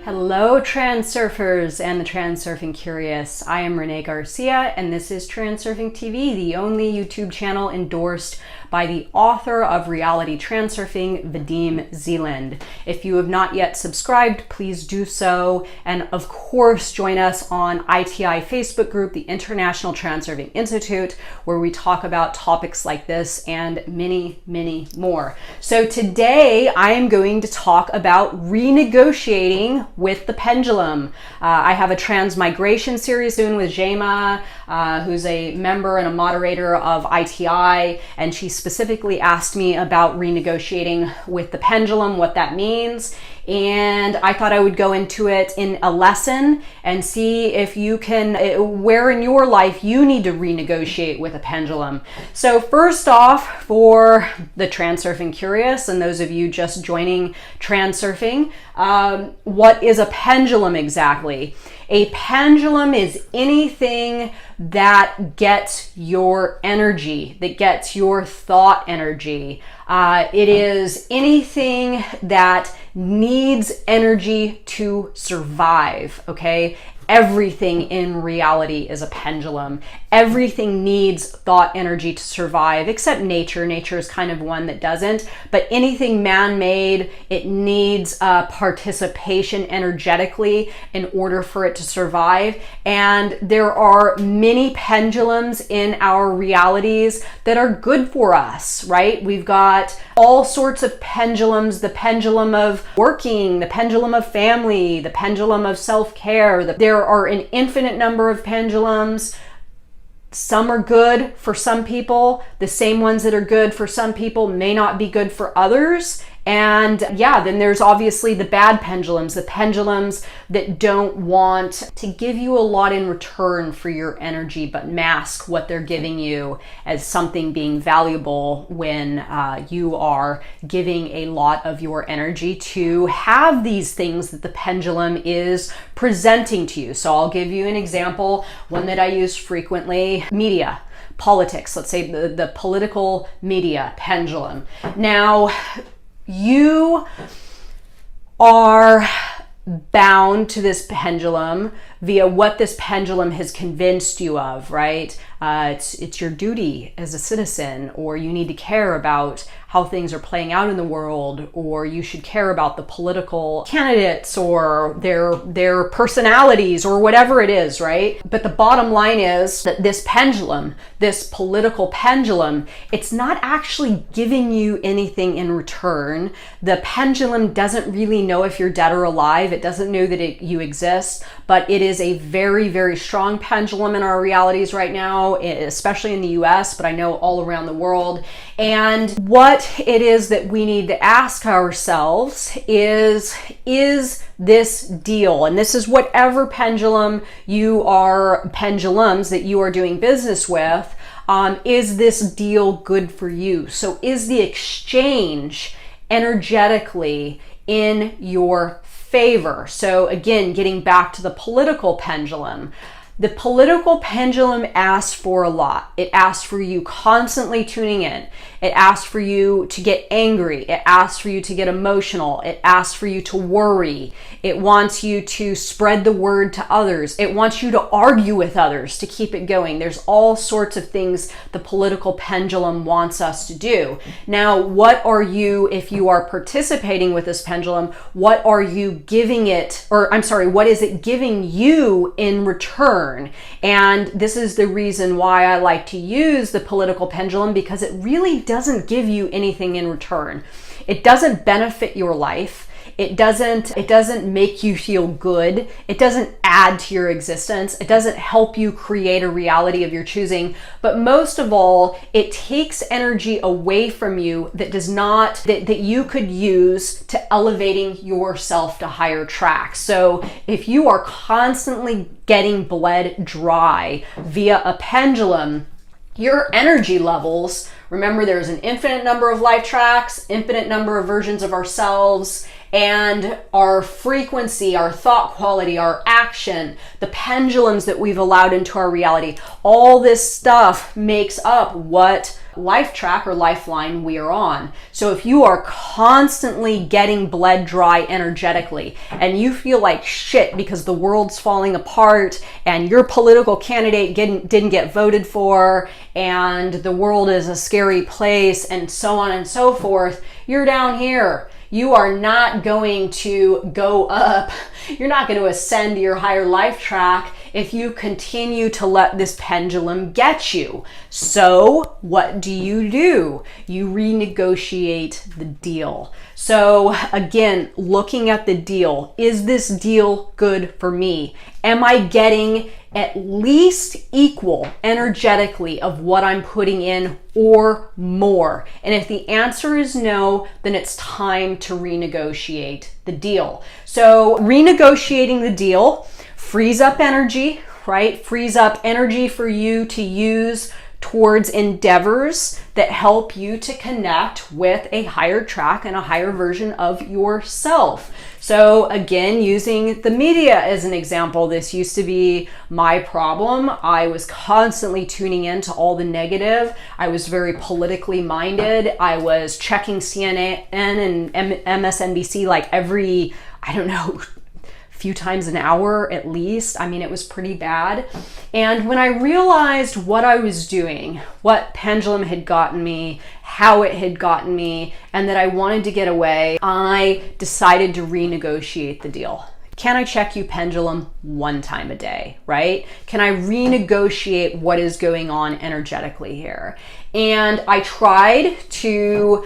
Hello Transurfers and the Transurfing Curious. I am Renee Garcia and this is TransurfingTV, the only YouTube channel endorsed by the author of Reality Transurfing, Vadim Zeland. If you have not yet subscribed, please do so. And of course, join us on ITI Facebook group, the International Transurfing Institute, where we talk about topics like this and many, many more. So today I am going to talk about renegotiating with the pendulum. I have a transmigration series soon with Jema, who's a member and a moderator of ITI, and she specifically asked me about renegotiating with the pendulum, what that means. And I thought I would go into it in a lesson and see if you can, where in your life you need to renegotiate with a pendulum. So first off, for the Transurfing Curious and those of you just joining Transurfing, what is a pendulum exactly? A pendulum is anything that gets your energy, that gets your thought energy. It is anything that needs energy to survive, okay? Everything in reality is a pendulum. Everything needs thought energy to survive, except nature. Nature is kind of one that doesn't. But anything man-made, it needs participation energetically in order for it to survive. And there are many pendulums in our realities that are good for us, right? We've got all sorts of pendulums, the pendulum of working, the pendulum of family, the pendulum of self-care. There are an infinite number of pendulums. Some are good for some people. The same ones that are good for some people may not be good for others. And yeah, then there's obviously the bad pendulums, the pendulums that don't want to give you a lot in return for your energy, but mask what they're giving you as something being valuable when you are giving a lot of your energy to have these things that the pendulum is presenting to you. So I'll give you an example, one that I use frequently: media. Politics, let's say the political media pendulum. Now, you are bound to this pendulum via what this pendulum has convinced you of, right? It's your duty as a citizen, or you need to care about how things are playing out in the world, or you should care about the political candidates or their personalities or whatever it is, right? But the bottom line is that this pendulum, this political pendulum, it's not actually giving you anything in return. The pendulum doesn't really know if you're dead or alive. It doesn't know that you exist, but it is a very, very strong pendulum in our realities right now, especially in the US, but I know all around the world. And what it is that we need to ask ourselves is this deal, and this is whatever pendulums that you are doing business with, is this deal good for you? So is the exchange energetically in your favor? So again, getting back to the political pendulum, the political pendulum asks for a lot. It asks for you constantly tuning in. It asks for you to get angry. It asks for you to get emotional. It asks for you to worry. It wants you to spread the word to others. It wants you to argue with others to keep it going. There's all sorts of things the political pendulum wants us to do. Now, what are you, if you are participating with this pendulum, what are you giving it, what is it giving you in return? And this is the reason why I like to use the political pendulum, because it really doesn't give you anything in return. It doesn't benefit your life. It doesn't make you feel good. It doesn't add to your existence. It doesn't help you create a reality of your choosing. But most of all, it takes energy away from you that you could use to elevating yourself to higher tracks. So if you are constantly getting bled dry via a pendulum, your energy levels, remember there's an infinite number of life tracks, infinite number of versions of ourselves, and our frequency, our thought quality, our action, the pendulums that we've allowed into our reality, all this stuff makes up what life track or lifeline we are on. So if you are constantly getting bled dry energetically and you feel like shit because the world's falling apart and your political candidate didn't get voted for and the world is a scary place and so on and so forth, you're down here. You are not going to go up. You're not going to ascend to your higher life track if you continue to let this pendulum get you. So what do? You renegotiate the deal. So again, looking at the deal, is this deal good for me? Am I getting at least equal energetically of what I'm putting in or more? And if the answer is no, then it's time to renegotiate the deal. So renegotiating the deal frees up energy, right? Frees up energy for you to use towards endeavors that help you to connect with a higher track and a higher version of yourself. So again, using the media as an example, this used to be my problem. I was constantly tuning into all the negative. I was very politically minded. I was checking CNN and MSNBC like every, I don't know, few times an hour at least. I mean, it was pretty bad. And when I realized what I was doing, what Pendulum had gotten me, how it had gotten me, and that I wanted to get away, I decided to renegotiate the deal. Can I check you, Pendulum, one time a day, right? Can I renegotiate what is going on energetically here? And I tried to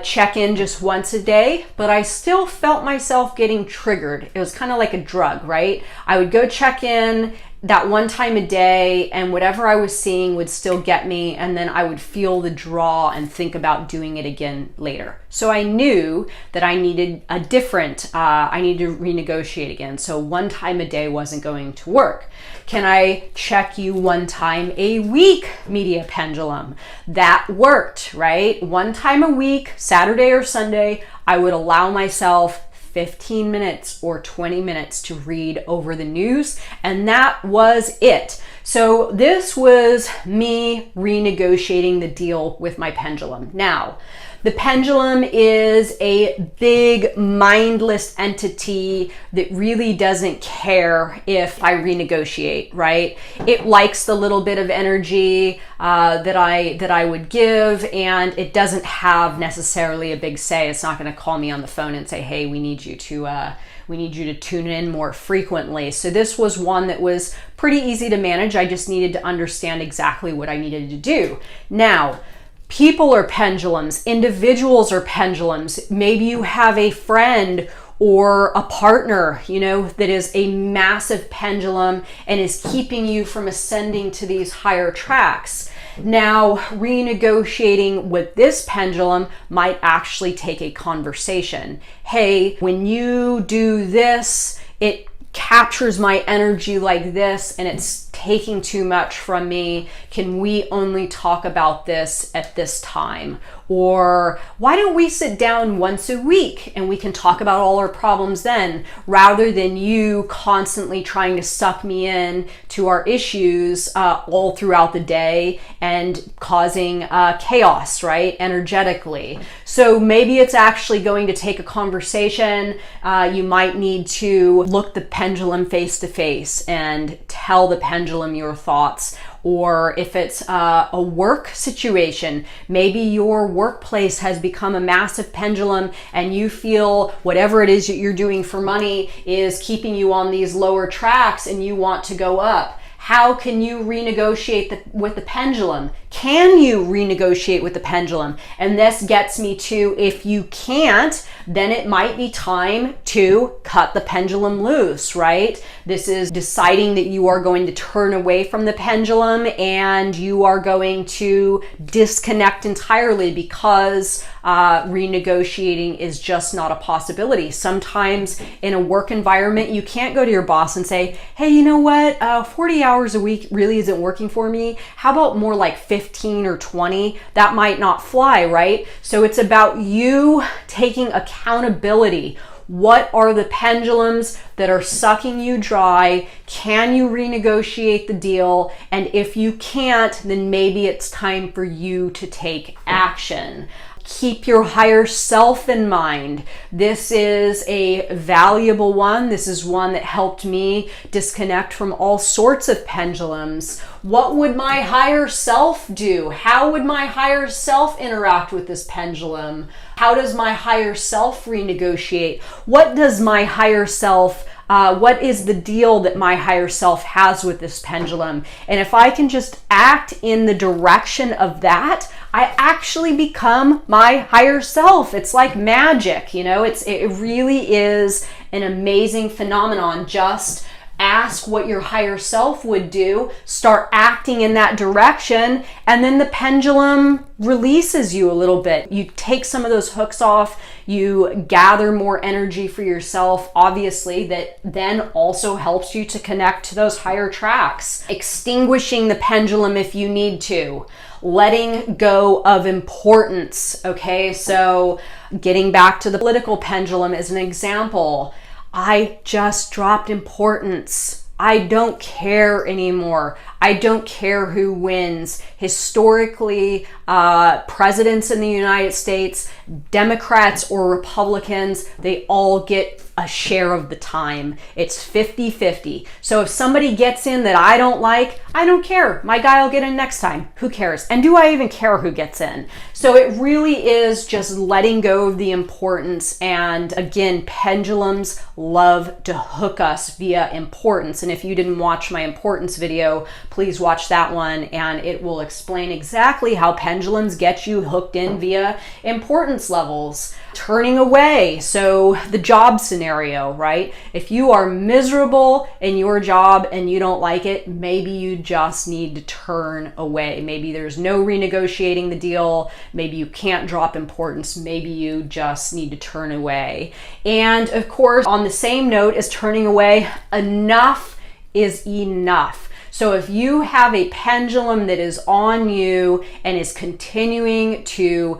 check in just once a day, but I still felt myself getting triggered. It was kind of like a drug, right? I would go check in that one time a day and whatever I was seeing would still get me, and then I would feel the draw and think about doing it again later. So I knew that I needed a different, I needed to renegotiate again. So one time a day wasn't going to work. Can I check you one time a week, Media Pendulum? That worked, right? One time a week, Saturday or Sunday, I would allow myself 15 minutes or 20 minutes to read over the news, and that was it. So this was me renegotiating the deal with my pendulum. Now, the pendulum is a big mindless entity that really doesn't care if I renegotiate, right? It likes the little bit of energy that I would give, and it doesn't have necessarily a big say. It's not going to call me on the phone and say, hey, we need you to tune in more frequently. So this was one that was pretty easy to manage. I just needed to understand exactly what I needed to do. Now, people are pendulums, individuals are pendulums. Maybe you have a friend or a partner, that is a massive pendulum and is keeping you from ascending to these higher tracks. Now, renegotiating with this pendulum might actually take a conversation. Hey, when you do this, it captures my energy like this and it's taking too much from me. Can we only talk about this at this time? Or why don't we sit down once a week and we can talk about all our problems then, rather than you constantly trying to suck me in to our issues all throughout the day and causing chaos, right, energetically. So maybe it's actually going to take a conversation. You might need to look the pendulum face to face and tell the pendulum your thoughts. Or if it's a work situation, maybe your workplace has become a massive pendulum and you feel whatever it is that you're doing for money is keeping you on these lower tracks and you want to go up. How can you renegotiate with the pendulum? Can you renegotiate with the pendulum? And this gets me to, if you can't, then it might be time to cut the pendulum loose, right? This is deciding that you are going to turn away from the pendulum and you are going to disconnect entirely because renegotiating is just not a possibility. Sometimes in a work environment, you can't go to your boss and say, hey, you know what, 40 hours a week really isn't working for me. How about more like 15 or 20? That might not fly, right? So it's about you taking accountability. What are the pendulums that are sucking you dry? Can you renegotiate the deal? And if you can't, then maybe it's time for you to take action. Keep your higher self in mind. This is a valuable one. This is one that helped me disconnect from all sorts of pendulums. What would my higher self do? How would my higher self interact with this pendulum? How does my higher self renegotiate? What does my higher self what is the deal that my higher self has with this pendulum? And if I can just act in the direction of that, I actually become my higher self. It's like magic, you know, it really is an amazing phenomenon. Just ask what your higher self would do, start acting in that direction, and then the pendulum releases you a little bit. You take some of those hooks off, you gather more energy for yourself, obviously, that then also helps you to connect to those higher tracks. Extinguishing the pendulum if you need to. Letting go of importance, okay? So getting back to the political pendulum as an example, I just dropped importance. I don't care anymore. I don't care who wins. Historically, presidents in the United States, Democrats or Republicans, they all get a share of the time. It's 50-50. So if somebody gets in that I don't like, I don't care. My guy will get in next time. Who cares? And do I even care who gets in? So it really is just letting go of the importance. And again, pendulums love to hook us via importance. And if you didn't watch my importance video, please watch that one, and it will explain exactly how pendulums get you hooked in via importance levels. Turning away, so the job scenario, right? If you are miserable in your job and you don't like it, maybe you just need to turn away. Maybe there's no renegotiating the deal. Maybe you can't drop importance. Maybe you just need to turn away. And of course, on the same note as turning away, enough is enough. So if you have a pendulum that is on you and is continuing to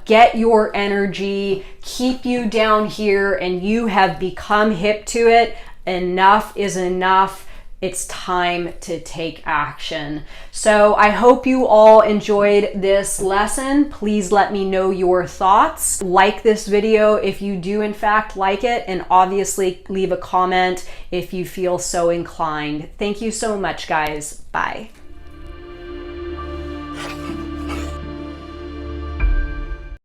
get your energy, keep you down here, and you have become hip to it, enough is enough. It's time to take action. So I hope you all enjoyed this lesson. Please let me know your thoughts. Like this video if you do in fact like it, and obviously leave a comment if you feel so inclined. Thank you so much, guys. Bye.